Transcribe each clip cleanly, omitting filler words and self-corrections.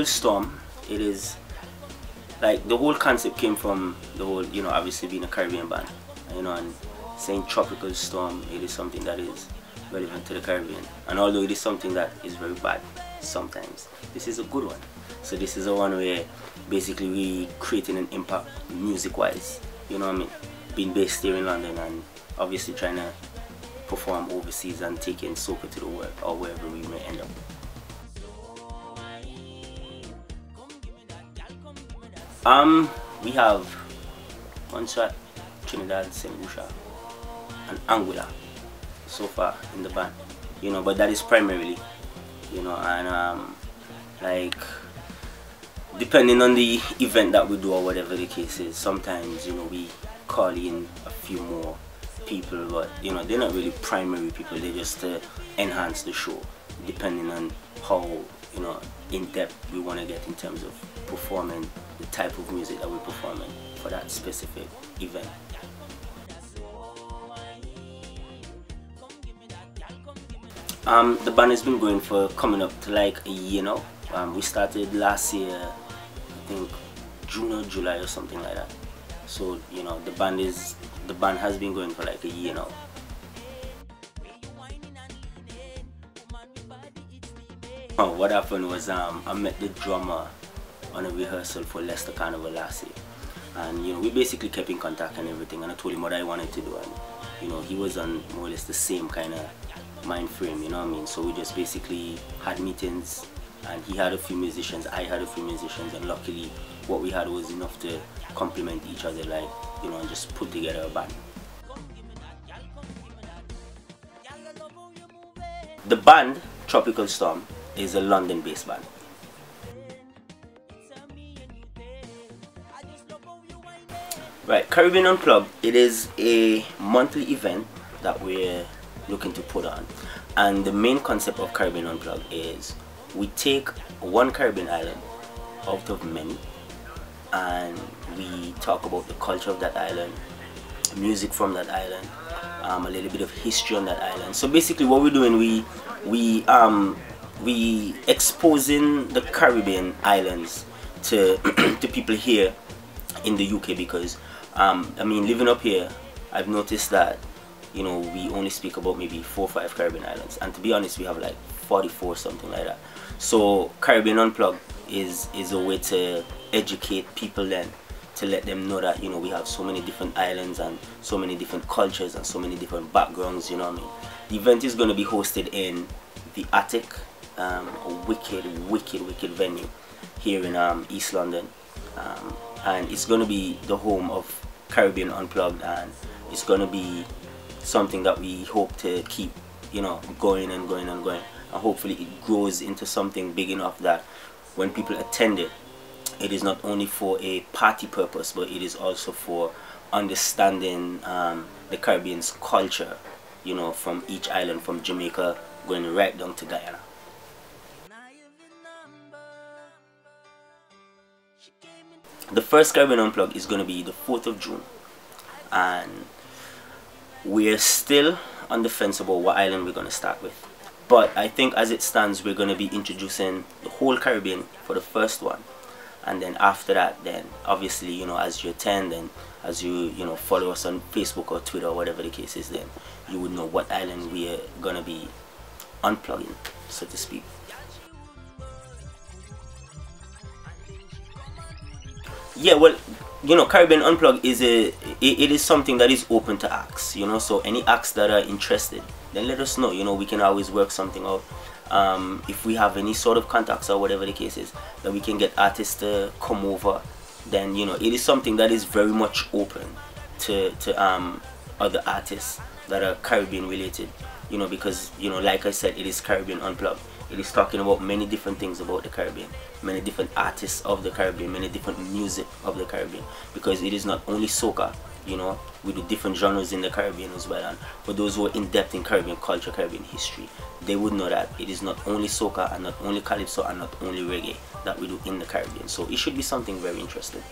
Storm, it is like the whole concept came from the whole, you know, obviously being a Caribbean band, you know, and saying tropical storm, it is something that is relevant to the Caribbean. And although it is something that is very bad sometimes, this is a good one. So this is a one where basically we creating an impact music wise, you know what I mean, being based here in London and obviously trying to perform overseas and taking soca to the world or wherever we may end up. We have Montserrat, Trinidad, St. Lucia and Anguilla so far in the band, you know, but that is primarily, you know, and like depending on the event that we do or whatever the case is, sometimes, you know, we call in a few more people, but you know, they're not really primary people, they're just to enhance the show depending on how, you know, in depth we want to get in terms of performing the type of music that we're performing for that specific event. The band has been going for coming up to like a year now. We started last year, I think June or July or something like that. So, you know, the band has been going for like a year now. What happened was I met the drummer on a rehearsal for Leicester Carnival last year, and you know, we basically kept in contact and everything, and I told him what I wanted to do, and you know, he was on more or less the same kind of mind frame, you know what I mean. So we just basically had meetings, and he had a few musicians, I had a few musicians, and luckily what we had was enough to complement each other, like, you know, and just put together a band. The band Tropical Storm is a London-based band. Right, Caribbean Unplugged, it is a monthly event that we're looking to put on, and the main concept of Caribbean Unplugged is we take one Caribbean island out of many and we talk about the culture of that island, music from that island, a little bit of history on that island. So basically what we're doing, we exposing the Caribbean islands to to people here in the UK, because I mean, living up here, I've noticed that, you know, we only speak about maybe 4 or 5 Caribbean islands, and to be honest we have like 44, something like that. So Caribbean Unplugged is a way to educate people then, to let them know that, you know, we have so many different islands and so many different cultures and so many different backgrounds, you know what I mean. The event is going to be hosted in the Attic, a wicked venue here in East London, and it's going to be the home of Caribbean Unplugged, and it's going to be something that we hope to keep, you know, going and going and going, and hopefully it grows into something big enough that when people attend it, it is not only for a party purpose, but it is also for understanding the Caribbean's culture, you know, from each island, from Jamaica going right down to Guyana. The first Caribbean Unplugged is going to be the 4th of June, and we're still on the fence about what island we're going to start with. But I think as it stands, we're going to be introducing the whole Caribbean for the first one. And then after that, then obviously, you know, as you attend and as you know, follow us on Facebook or Twitter or whatever the case is, then you would know what island we are going to be unplugging, so to speak. Yeah, well, you know, Caribbean Unplugged is it is something that is open to acts, you know, so any acts that are interested, then let us know, you know, we can always work something out. If we have any sort of contacts or whatever the case is, that we can get artists to come over, then, you know, it is something that is very much open to other artists that are Caribbean related, you know, because, you know, like I said, it is Caribbean Unplugged. It is talking about many different things about the Caribbean, many different artists of the Caribbean, many different music of the Caribbean, because it is not only soca, you know, we do different genres in the Caribbean as well. And for those who are in depth in Caribbean culture, Caribbean history, they would know that it is not only soca and not only calypso and not only reggae that we do in the Caribbean. So it should be something very interesting.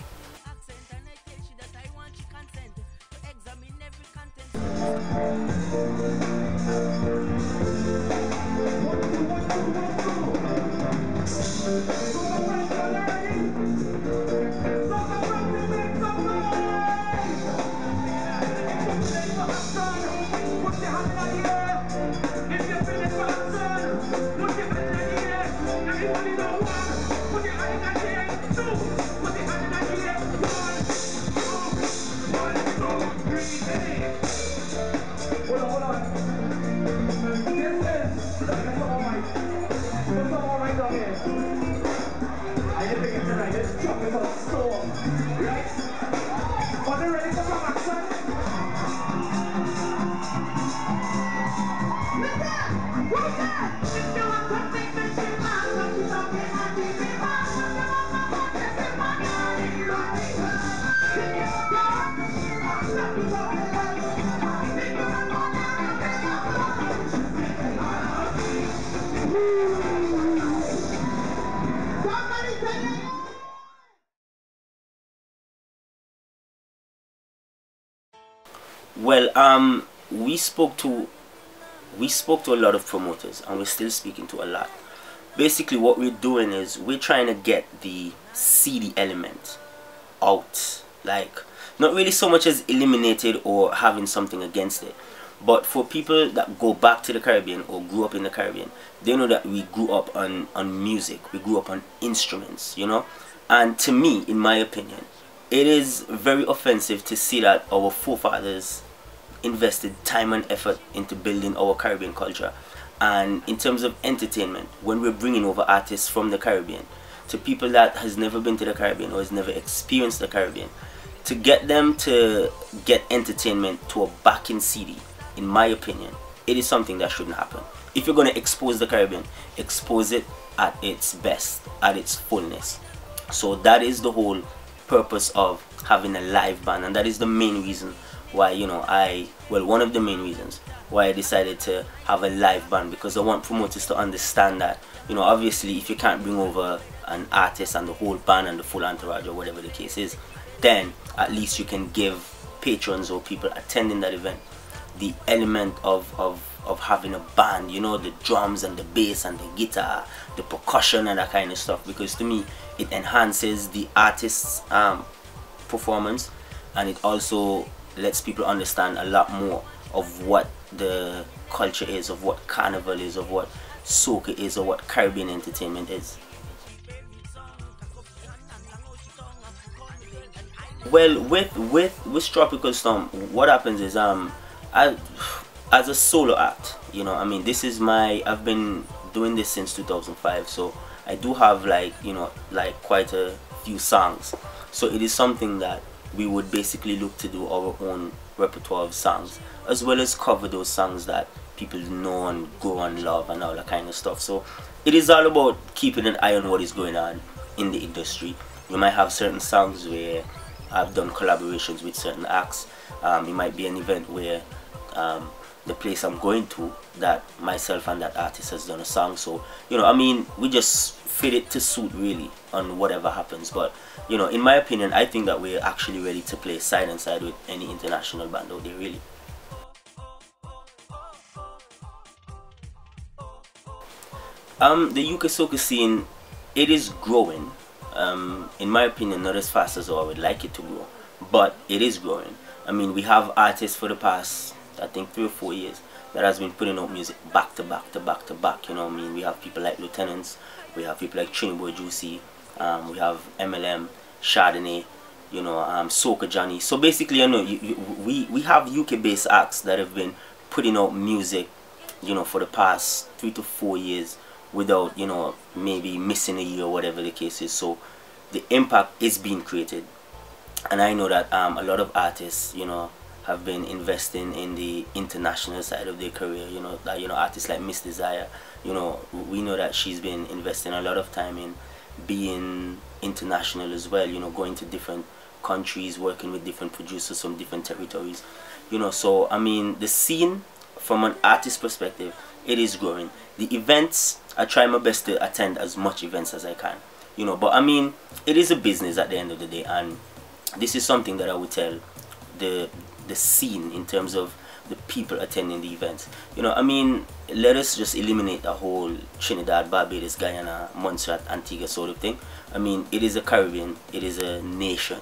Well, we spoke to a lot of promoters, and we're still speaking to a lot. Basically, what we're doing is we're trying to get the CD element out, like not really so much as eliminated or having something against it, but for people that go back to the Caribbean or grew up in the Caribbean, they know that we grew up on music, we grew up on instruments, you know. And to me, in my opinion, it is very offensive to see that our forefathers invested time and effort into building our Caribbean culture. And in terms of entertainment, when we're bringing over artists from the Caribbean to people that has never been to the Caribbean or has never experienced the Caribbean, to get them to get entertainment to a backing CD, in my opinion, it is something that shouldn't happen. If you're going to expose the Caribbean, expose it at its best, at its fullness. So that is the whole purpose of having a live band, and that is the main reason why, you know, one of the main reasons why I decided to have a live band, because I want promoters to understand that, you know, obviously if you can't bring over an artist and the whole band and the full entourage or whatever the case is, then at least you can give patrons or people attending that event the element of having a band, you know, the drums and the bass and the guitar, the percussion and that kind of stuff, because to me it enhances the artist's performance, and it also lets people understand a lot more of what the culture is, of what carnival is, of what soca is, or what Caribbean entertainment is. Well, with Tropical Storm, what happens is as a solo act, you know, I mean, this is I've been doing this since 2005, so I do have, like, you know, like quite a few songs. So it is something that we would basically look to do our own repertoire of songs, as well as cover those songs that people know and grow and love and all that kind of stuff. So it is all about keeping an eye on what is going on in the industry. We might have certain songs where I've done collaborations with certain acts. It might be an event where the place I'm going to, that myself and that artist has done a song. So, you know, I mean, we just fit it to suit really on whatever happens. But, you know, in my opinion, I think that we're actually ready to play side and side with any international band out there, really. The UK Soca scene, it is growing. In my opinion, not as fast as I would like it to grow, but it is growing. I mean, we have artists for the past, I think, 3 or 4 years that has been putting out music back to back to back to back. You know what I mean? We have people like Lieutenants, we have people like Trini Boy Juicy, we have MLM, Chardonnay, you know, Soca Johnny. So basically, you know, we have UK based acts that have been putting out music, you know, for the past 3 to 4 years without, you know, maybe missing a year or whatever the case is. So the impact is being created, and I know that a lot of artists, you know, have been investing in the international side of their career. You know, that, you know, artists like Miss Desire, you know, we know that she's been investing a lot of time in being international as well, you know, going to different countries, working with different producers from different territories, you know. So I mean, the scene from an artist perspective, it is growing. The events, I try my best to attend as much events as I can, you know, but I mean, it is a business at the end of the day, and this is something that I would tell the scene in terms of the people attending the events. You know, I mean, let us just eliminate the whole Trinidad, Barbados, Guyana, Montserrat, Antigua sort of thing. I mean, it is a Caribbean, it is a nation,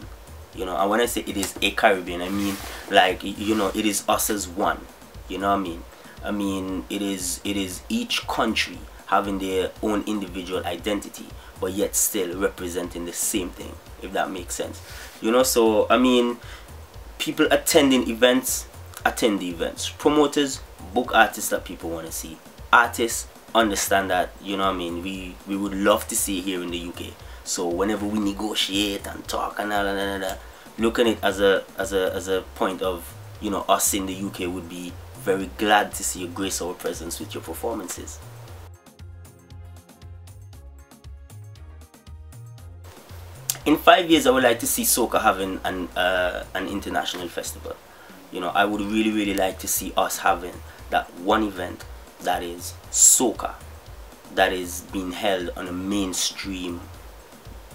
you know, and when I say it is a Caribbean, I mean, like, you know, it is us as one, you know what I mean? I mean, it is each country having their own individual identity, but yet still representing the same thing, if that makes sense, you know. So I mean, people attending events, attend the events. Promoters book artists that people want to see. Artists understand that, you know what I mean, we would love to see here in the UK So whenever we negotiate and talk and all that, look at it as a point of, you know, us in the UK would be very glad to see you grace our presence with your performances. In 5 years, I would like to see Soca having an international festival. You know, I would really like to see us having that one event that is Soca, that is being held on a mainstream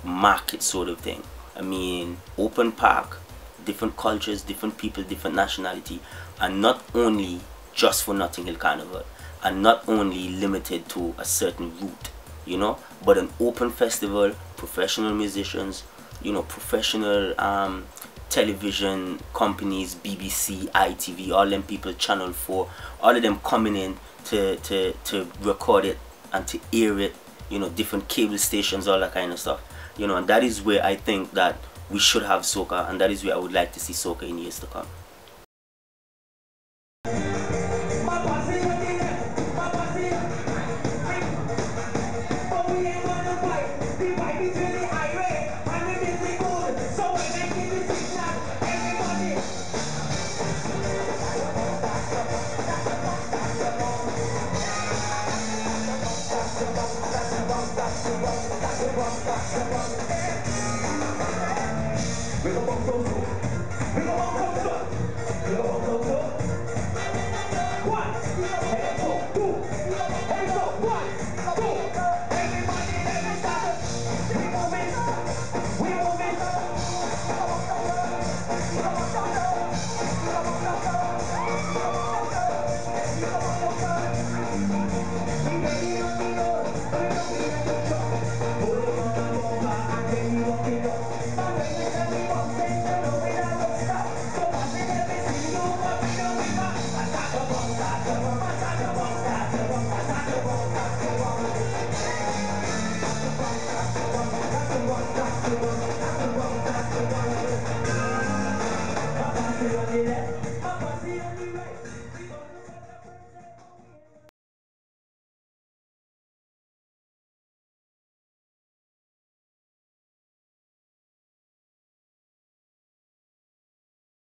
market sort of thing. I mean, open park, different cultures, different people, different nationality, and not only just for Notting Hill Carnival, and not only limited to a certain route, you know, but an open festival, professional musicians, you know, professional television companies, BBC, ITV, all them people, Channel 4, all of them coming in to record it and to air it, you know, different cable stations, all that kind of stuff, you know. And that is where I think that we should have Soca, and that is where I would like to see Soca in years to come.